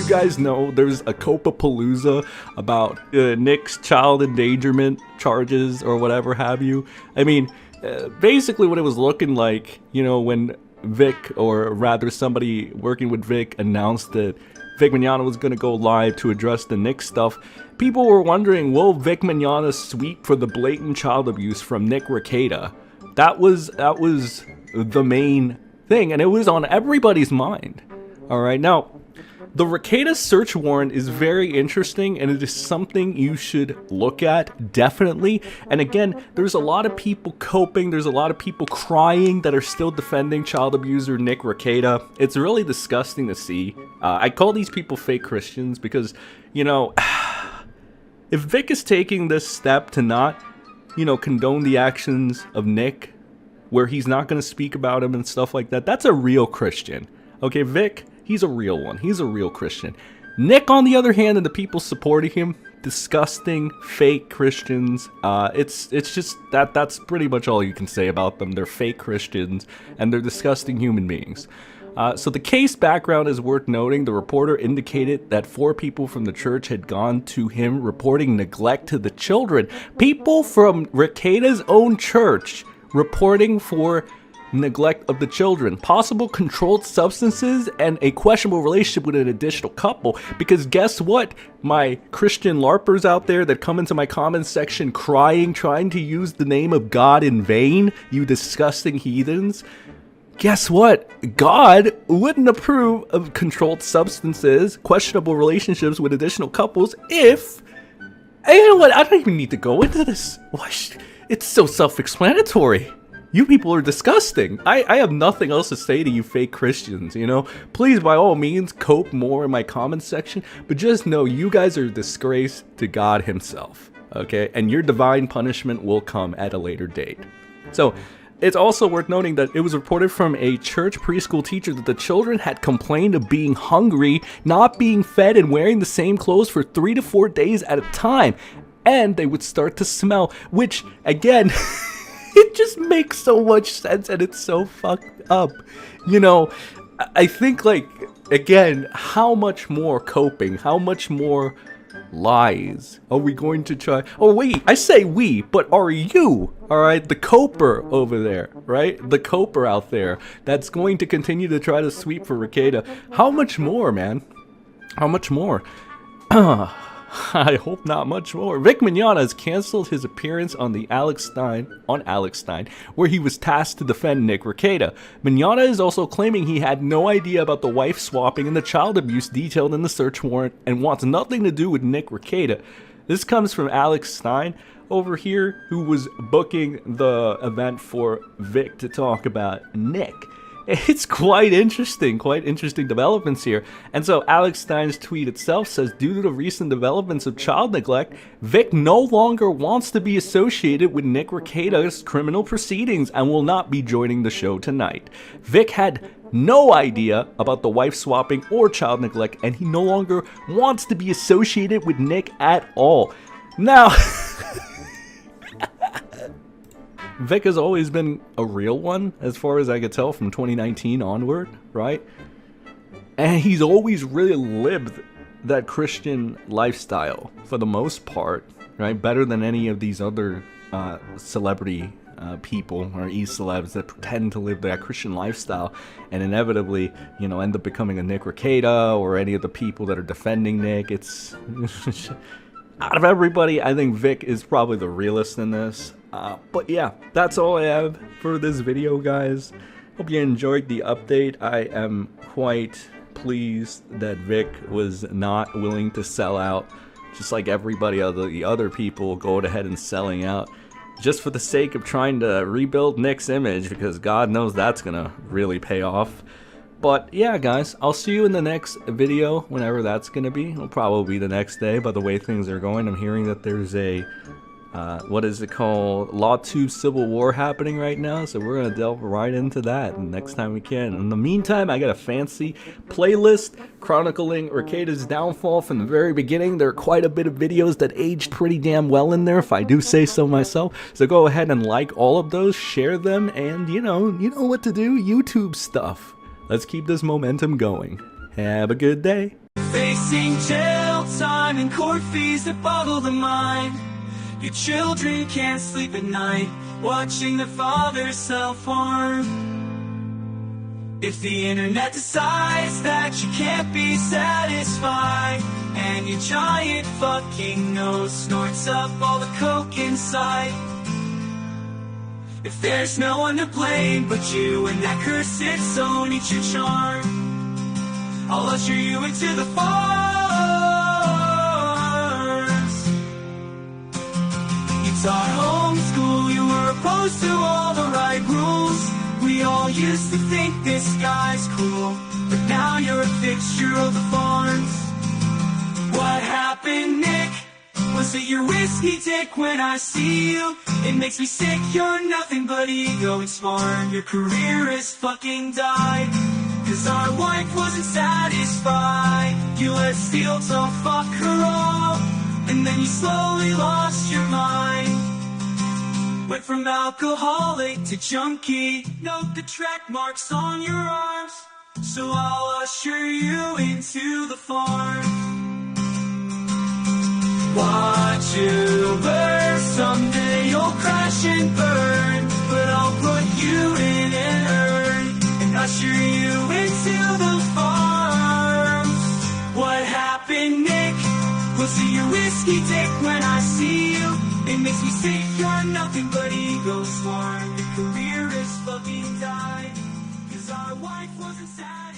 guys know there's a Copapalooza about Nick's child endangerment charges or whatever have you. I mean, basically what it was looking like, you know, when Vic, or rather somebody working with Vic, announced that Vic Mignogna was going to go live to address the Nick stuff, people were wondering, will Vic Mignogna sweep for the blatant child abuse from Nick Rekieta? That was the main thing, and it was on everybody's mind. Alright, now, the Rekieta search warrant is very interesting, and it is something you should look at, definitely. And again, there's a lot of people coping, there's a lot of people crying that are still defending child abuser Nick Rekieta. It's really disgusting to see. I call these people fake Christians because, you know, if Vic is taking this step to not, you know, condone the actions of Nick, where he's not going to speak about him and stuff like that, that's a real Christian. Okay, Vic, he's a real one. He's a real Christian. Nick, on the other hand, and the people supporting him, disgusting, fake Christians. It's just that's pretty much all you can say about them. They're fake Christians, and they're disgusting human beings. So the case background is worth noting. The reporter indicated that 4 people from the church had gone to him reporting neglect to the children. People from Rekieta's own church reporting for neglect of the children, possible controlled substances, and a questionable relationship with an additional couple. Because guess what, my Christian LARPers out there that come into my comments section crying, trying to use the name of God in vain, you disgusting heathens. Guess what? God wouldn't approve of controlled substances, questionable relationships with additional couples if... And you know what? I don't even need to go into this. It's so self-explanatory. You people are disgusting. I have nothing else to say to you fake Christians, you know? Please, by all means, cope more in my comments section, but just know you guys are a disgrace to God himself, okay? And your divine punishment will come at a later date. So, it's also worth noting that it was reported from a church preschool teacher that the children had complained of being hungry, not being fed, and wearing the same clothes for 3 to 4 days at a time. And they would start to smell, which, again... it just makes so much sense, and it's so fucked up. You know, I think, like, again, how much more coping, how much more lies are we going to try? Oh, wait, I say we, but are you, alright? The coper over there, right? The coper out there that's going to continue to try to sweep for Rekieta. How much more, man? How much more? I hope not much more. Vic Mignogna has canceled his appearance on Alex Stein, where he was tasked to defend Nick Rekieta. Mignogna is also claiming he had no idea about the wife swapping and the child abuse detailed in the search warrant and wants nothing to do with Nick Rekieta. This comes from Alex Stein over here, who was booking the event for Vic to talk about Nick. It's quite interesting developments here. And so Alex Stein's tweet itself says, due to the recent developments of child neglect, Vic no longer wants to be associated with Nick Rekieta's criminal proceedings and will not be joining the show tonight. Vic had no idea about the wife swapping or child neglect, and he no longer wants to be associated with Nick at all. Now... Vic has always been a real one, as far as I could tell from 2019 onward, right? And he's always really lived that Christian lifestyle, for the most part, right? Better than any of these other celebrity people, or e-celebs that pretend to live that Christian lifestyle, and inevitably, you know, end up becoming a Nick Rekieta, or any of the people that are defending Nick. It's... out of everybody, I think Vic is probably the realest in this. But yeah, that's all I have for this video, guys. Hope you enjoyed the update. I am quite pleased that Vic was not willing to sell out, just like everybody the other people going ahead and selling out, just for the sake of trying to rebuild Nick's image, because God knows that's gonna really pay off. But yeah, guys, I'll see you in the next video, whenever that's gonna be. It'll probably be the next day, by the way things are going. I'm hearing that there's a what is it called, Law 2 Civil War happening right now, so we're gonna delve right into that next time we can. In the meantime, I got a fancy playlist chronicling Rekieta's downfall from the very beginning. There are quite a bit of videos that aged pretty damn well in there, if I do say so myself. So go ahead and like all of those, share them, and you know what to do, YouTube stuff. Let's keep this momentum going. Have a good day. facing jail time and court fees that boggle the mind. Your children can't sleep at night, watching their father self-harm. If the internet decides that you can't be satisfied, and your giant fucking nose snorts up all the coke inside, if there's no one to blame but you and that cursed zone eats your charm, I'll usher you into the farms. You taught homeschool, you were opposed to all the right rules. We all used to think this guy's cool, but now you're a fixture of the farms. What happened, Nick? Was it your whiskey dick? When I see you, it makes me sick. You're nothing but ego and smart. Your career has fucking died, 'cause our wife wasn't satisfied. You let Steele to fuck her all, and then you slowly lost your mind. Went from alcoholic to junkie. Note the track marks on your arms, so I'll usher you into the farm. Watch you burn, someday you'll crash and burn, but I'll put you in an urn and usher you into the farms. What happened, Nick? Was it your whiskey dick? When I see you, it makes me sick. You're nothing but ego smart. Your career is fucking died, 'cause our wife wasn't sad.